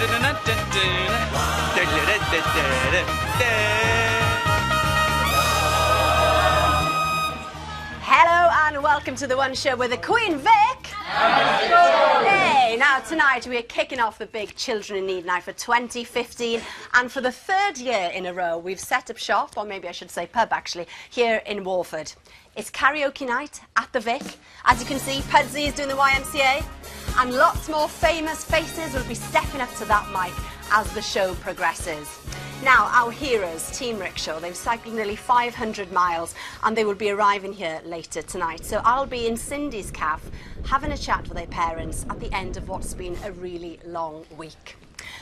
Hello and welcome to the One Show with the Queen Vic. Hey, now tonight we are kicking off the big Children in Need Night for 2015, and for the third year in a row we've set up shop, or maybe I should say pub actually, here in Walford. It's karaoke night at the Vic. As you can see, Pudsey is doing the YMCA, and lots more famous faces will be stepping up to that mic as the show progresses. Now, our heroes, Team Rickshaw, they've cycled nearly 500 miles and they will be arriving here later tonight. So I'll be in Cindy's cafe having a chat with their parents at the end of what's been a really long week.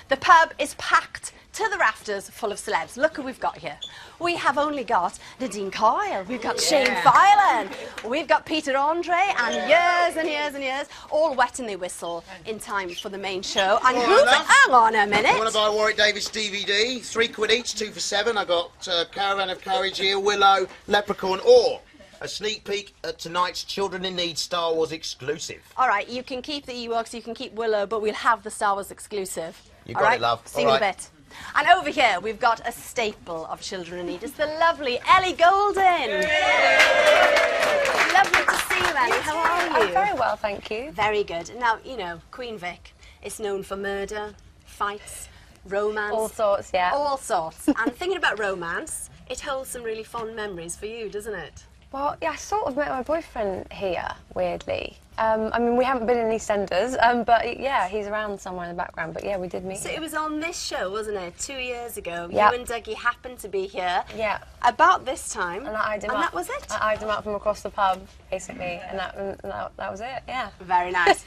The pub is packed to the rafters full of celebs. Look who we've got here. We have only got Nadine Coyle, we've got Shane Filan, we've got Peter Andre, and years and years and years, all wetting their whistle in time for the main show. And hang on a minute. I want to buy Warwick Davis DVD, £3 each, 2 for £7. I got Caravan of Courage here, Willow, Leprechaun, or a sneak peek at tonight's Children in Need Star Wars exclusive. All right, you can keep the Ewoks, you can keep Willow, but we'll have the Star Wars exclusive. You got it, love. See you in a bit. And over here, we've got a staple of Children in Need. It's the lovely Ellie Golden. Lovely to see you, Ellie. How are you? I'm very well, thank you. Very good. Now, you know, Queen Vic is known for murder, fights, romance. All sorts, yeah. All sorts. And thinking about romance, it holds some really fond memories for you, doesn't it? Well, yeah, I sort of met my boyfriend here, weirdly. I mean, we haven't been in EastEnders, but yeah, he's around somewhere in the background, but yeah, we did meet So him. it was on this show, wasn't it, 2 years ago? Yep. You and Dougie happened to be here. Yeah. About this time. And I eyed him up. And that was it? I eyed him up from across the pub, basically, and that was it, yeah. Very nice.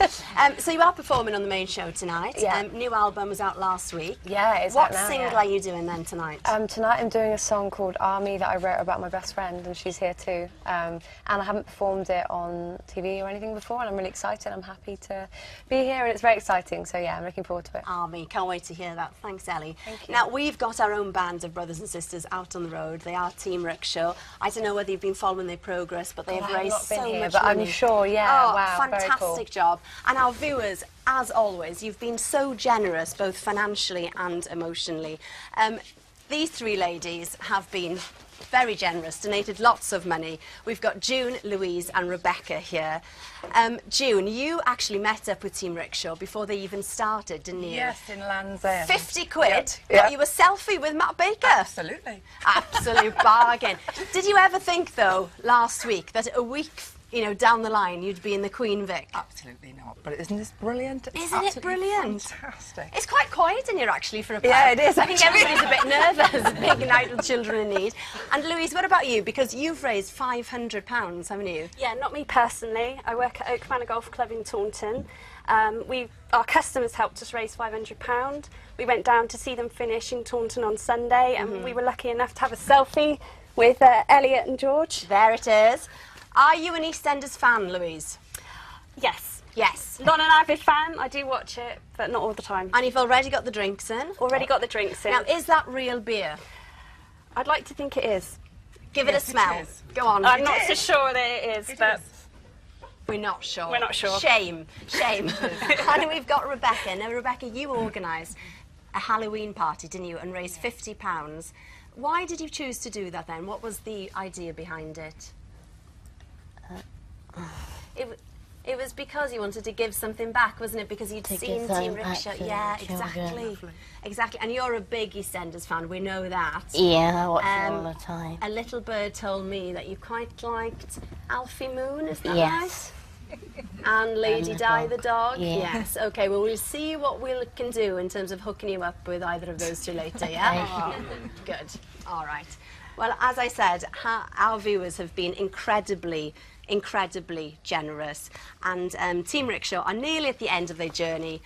So you are performing on the main show tonight. Yeah. New album was out last week. Yeah, it's What out now, single yeah. are you doing then tonight? Tonight I'm doing a song called Army that I wrote about my best friend, and she's here too. And I haven't performed it on TV or anything before, and I'm really excited. I'm happy to be here, and it's very exciting, so yeah, I'm looking forward to it. Army, can't wait to hear that. Thanks, Ellie. Thank you. Now, we've got our own band of brothers and sisters out on the road. They are Team Rickshaw. I don't know whether you've been following their progress, but they have raised so much but money. I'm sure, yeah, oh, wow, fantastic very cool. job. And our viewers, as always, you've been so generous, both financially and emotionally. These three ladies have been very generous, donated lots of money. We've got June, Louise and Rebecca here. June, you actually met up with Team Rickshaw before they even started, didn't you? Yes, in Land's End. 50 quid? Yep. Got you a selfie with Matt Baker? Absolutely. Absolute bargain. Did you ever think, though, last week, that a week, you know, down the line, you'd be in the Queen Vic? Absolutely not. But isn't this brilliant? It's Isn't it brilliant? Fantastic. It's quite quiet in here, actually, for a pub. Yeah, it is, I think everybody's a bit nervous. Big night with Children in Need. And Louise, what about you? Because you've raised £500, haven't you? Yeah, not me personally. I work at Oak Manor Golf Club in Taunton. Our customers helped us raise £500. We went down to see them finish in Taunton on Sunday, and we were lucky enough to have a selfie with Elliot and George. There it is. Are you an EastEnders fan, Louise? Yes. Yes. Not an avid fan. I do watch it, but not all the time. And you've already got the drinks in? Already got the drinks in. Now, is that real beer? I'd like to think it is. Give it a smell. It is. Go on. I'm not so sure that it is, but We're not sure. We're not sure. Shame. Shame. And we've got Rebecca. Now, Rebecca, you organised a Halloween party, didn't you, and raised £50. Why did you choose to do that then? What was the idea behind it? It was because you wanted to give something back, wasn't it? Because you'd seen Team Rickshaw. Yeah, exactly. Exactly. And you're a big EastEnders fan, we know that. Yeah, I watch it all the time. A little bird told me that you quite liked Alfie Moon, is that Yes. right? And Lady Di the dog? Yeah. Yes. OK, well, we'll see what we can do in terms of hooking you up with either of those two later, yeah? Good. All right. Well, as I said, our viewers have been incredibly generous, and Team Rickshaw are nearly at the end of their journey,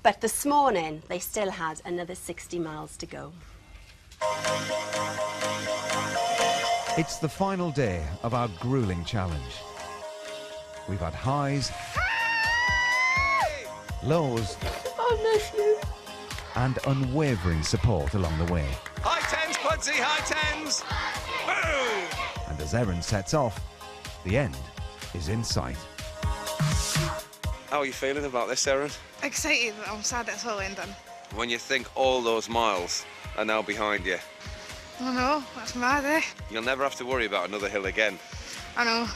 but this morning they still had another 60 miles to go. It's the final day of our grueling challenge. We've had highs, lows, and unwavering support along the way. High tens, Pudsey, high tens! Boom! And as Erin sets off, the end is in sight. How are you feeling about this, Erin? Excited, I'm sad it's all ending. when you think all those miles are now behind you? I know, that's mad, eh? You'll never have to worry about another hill again. I know.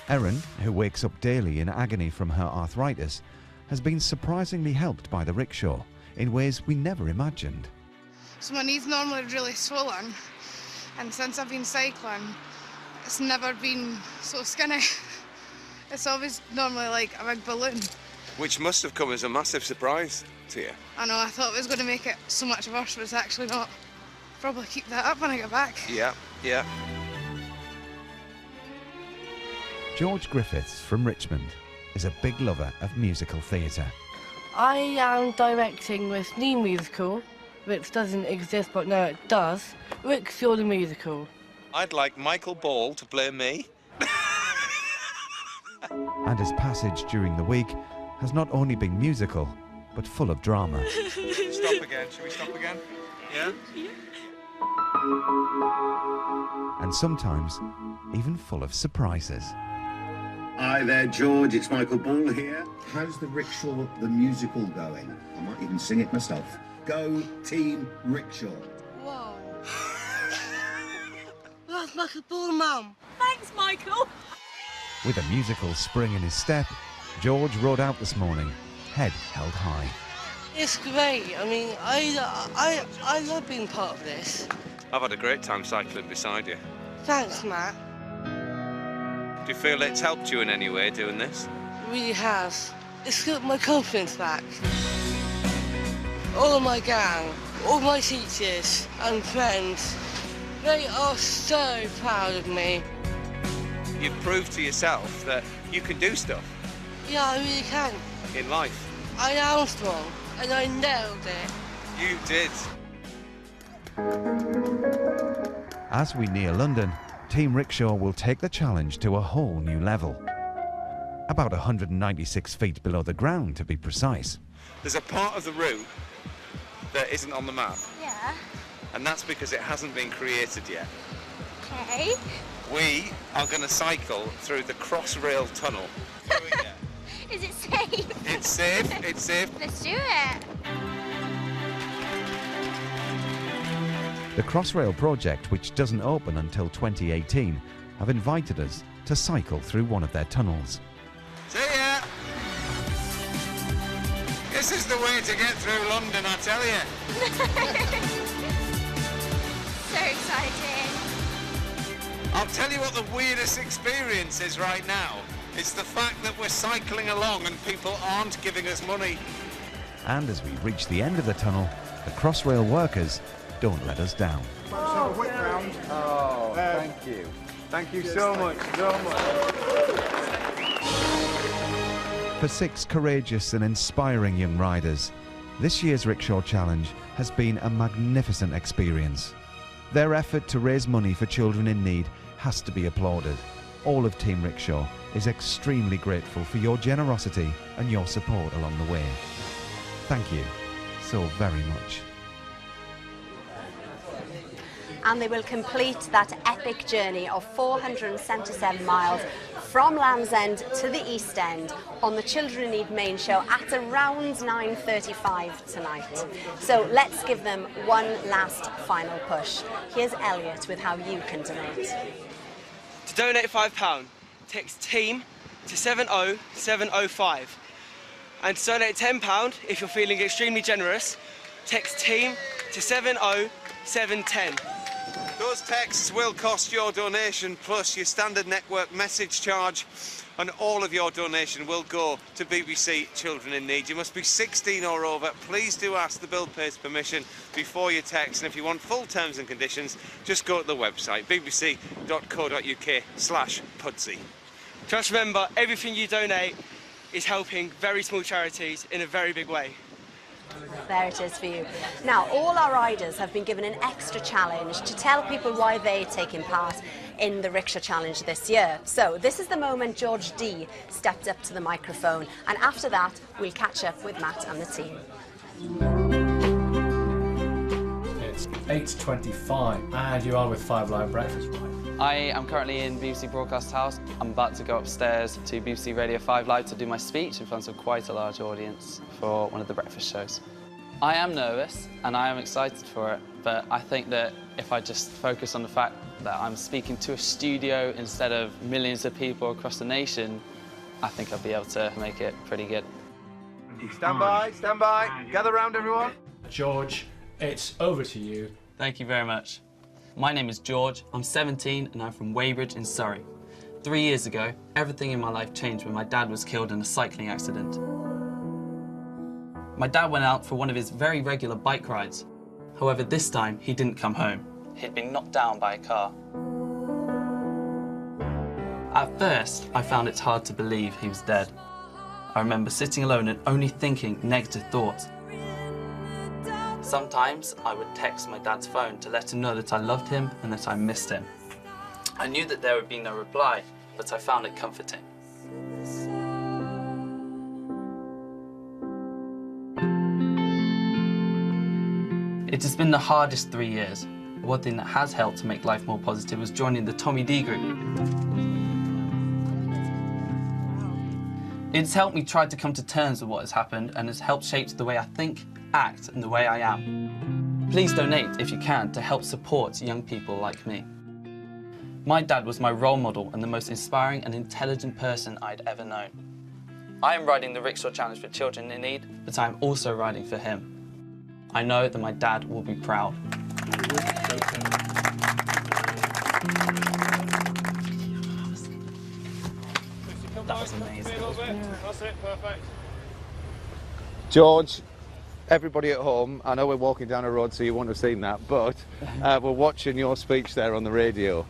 Erin, who wakes up daily in agony from her arthritis, has been surprisingly helped by the rickshaw in ways we never imagined. So my knee's normally really swollen, and since I've been cycling, it's never been so skinny. It's always normally like a big balloon. Which must have come as a massive surprise to you. I know, I thought it was going to make it so much worse, but it's actually not. Probably keep that up when I get back. Yeah, yeah. George Griffiths from Richmond is a big lover of musical theatre. I am directing this new musical, which doesn't exist, but now it does, Rickshaw the Musical. I'd like Michael Ball to play me. And his passage during the week has not only been musical, but full of drama. Stop again, shall we stop again? Yeah? And sometimes even full of surprises. Hi there, George. It's Michael Ball here. How's the Rickshaw the musical going? I might even sing it myself. Go Team Rickshaw. Whoa. That's Michael Ball, Mum. Thanks, Michael. With a musical spring in his step, George rode out this morning, head held high. It's great. I mean, I love being part of this. I've had a great time cycling beside you. Thanks, Matt. Do you feel it's helped you in any way doing this? It really has. It's got my confidence back. All of my gang, all my teachers and friends, they are so proud of me. You've proved to yourself that you can do stuff Yeah, I really can. in life. I am strong, and I nailed it. You did. As we near London, Team Rickshaw will take the challenge to a whole new level. About 196 feet below the ground, to be precise. There's a part of the route that isn't on the map, Yeah. and that's because it hasn't been created yet. Okay. We are going to cycle through the Crossrail Tunnel. Is it safe? It's safe, it's safe. Let's do it. The Crossrail project, which doesn't open until 2018, have invited us to cycle through one of their tunnels. See ya! This is the way to get through London, I tell you. So exciting. I'll tell you what the weirdest experience is right now. It's the fact that we're cycling along and people aren't giving us money. And as we reach the end of the tunnel, the Crossrail workers don't let us down. Oh, thank you. Thank you so much, For 6 courageous and inspiring young riders, this year's Rickshaw Challenge has been a magnificent experience. Their effort to raise money for children in need has to be applauded. All of Team Rickshaw is extremely grateful for your generosity and your support along the way. Thank you so very much. And they will complete that epic journey of 477 miles from Land's End to the East End on the Children in Need main show at around 9:35 tonight. So let's give them one last final push. Here's Elliot with how you can donate. To donate £5, text TEAM to 70705. And to donate £10, if you're feeling extremely generous, text TEAM to 70710. Those texts will cost your donation plus your standard network message charge, and all of your donation will go to BBC Children in Need. You must be 16 or over. Please do ask the bill payer's permission before you text, and if you want full terms and conditions, just go to the website bbc.co.uk/Pudsey. Just remember, everything you donate is helping very small charities in a very big way. There it is for you. Now, all our riders have been given an extra challenge to tell people why they're taking part in the Rickshaw Challenge this year. So this is the moment George D stepped up to the microphone, and after that we'll catch up with Matt and the team. It's 8:25 and you are with 5 Live Breakfast, right? I am currently in BBC Broadcast House. I'm about to go upstairs to BBC Radio 5 Live to do my speech in front of quite a large audience for one of the breakfast shows. I am nervous and I am excited for it, but I think that if I just focus on the fact that I'm speaking to a studio instead of millions of people across the nation, I think I'll be able to make it pretty good. Stand by, gather round everyone. George, it's over to you. Thank you very much. My name is George, I'm 17 and I'm from Weybridge in Surrey. 3 years ago, everything in my life changed when my dad was killed in a cycling accident. My dad went out for one of his very regular bike rides. However, this time he didn't come home. He'd been knocked down by a car. At first, I found it hard to believe he was dead. I remember sitting alone and only thinking negative thoughts. Sometimes I would text my dad's phone to let him know that I loved him and that I missed him. I knew that there would be no reply, but I found it comforting. It has been the hardest 3 years. One thing that has helped to make life more positive was joining the Tommy D group. It's helped me try to come to terms with what has happened and has helped shape the way I think, act and the way I am. Please donate if you can to help support young people like me. My dad was my role model and the most inspiring and intelligent person I'd ever known. I am riding the Rickshaw Challenge for Children in Need, but I am also riding for him. I know that my dad will be proud. That was amazing. That's it, perfect. George, everybody at home, I know we're walking down a road so you won't have seen that, but we're watching your speech there on the radio.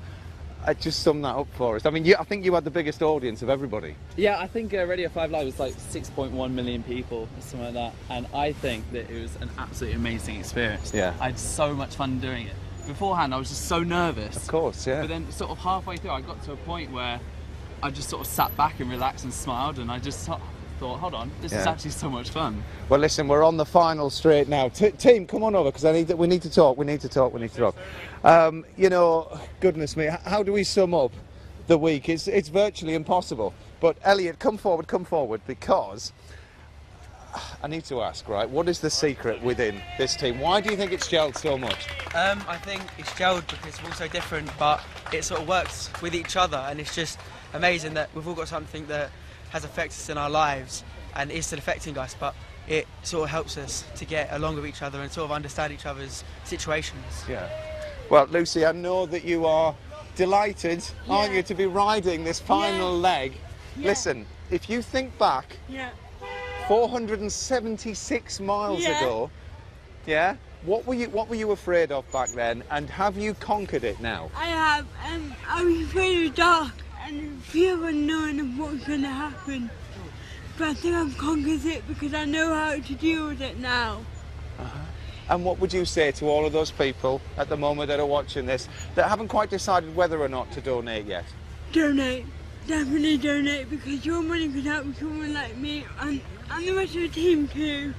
Just sum that up for us. I mean, I think you had the biggest audience of everybody. Yeah, I think Radio 5 Live was like 6.1 million people, or something like that, and I think that it was an absolutely amazing experience. Yeah. I had so much fun doing it. Beforehand, I was just so nervous. Of course, yeah. But then sort of halfway through, I got to a point where I just sort of sat back and relaxed and smiled, and I just thought, hold on, this is actually so much fun. Well, listen, we're on the final straight now. Team, come on over, because we need to talk. You know, goodness me, how do we sum up the week? It's virtually impossible. But Elliot, come forward, because I need to ask, right, what is the secret within this team? Why do you think it's gelled so much? I think it's gelled because we're all so different, but it sort of works with each other, and it's just amazing that we've all got something that has affected us in our lives and is still affecting us, but it sort of helps us to get along with each other and sort of understand each other's situations. Yeah. Well, Lucy, I know that you are delighted, aren't you, to be riding this final leg. Listen, if you think back 476 miles ago, what were you afraid of back then, and have you conquered it now? I have. I was afraid of dark and fear unknown of what's going to happen. But I think I've conquered it because I know how to deal with it now. And what would you say to all of those people at the moment that are watching this that haven't quite decided whether or not to donate yet? Donate. Definitely donate, because your money could help someone like me and the rest of the team too.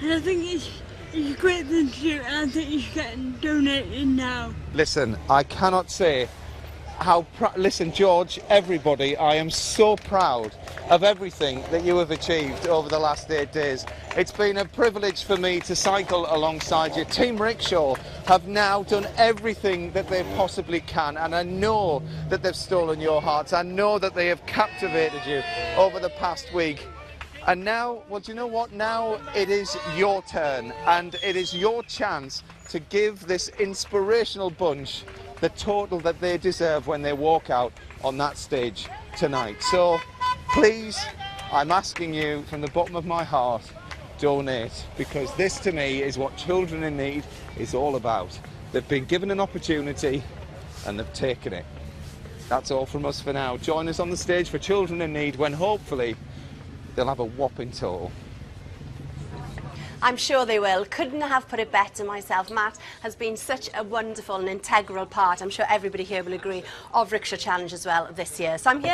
And I think it's a great thing to do, and I think you should get donated now. Listen, I cannot say how listen, George, everybody, I am so proud of everything that you have achieved over the last 8 days. It's been a privilege for me to cycle alongside you. Team Rickshaw have now done everything that they possibly can, and I know that they've stolen your hearts. I know that they have captivated you over the past week. And now, well, do you know what? Now it is your turn, and it is your chance to give this inspirational bunch the total that they deserve when they walk out on that stage tonight. So please, I'm asking you from the bottom of my heart, donate, because this to me is what Children in Need is all about. They've been given an opportunity and they've taken it. That's all from us for now. Join us on the stage for Children in Need when hopefully they'll have a whopping total. I'm sure they will. Couldn't have put it better myself. Matt has been such a wonderful and integral part, I'm sure everybody here will agree, of Rickshaw Challenge as well this year. So I'm here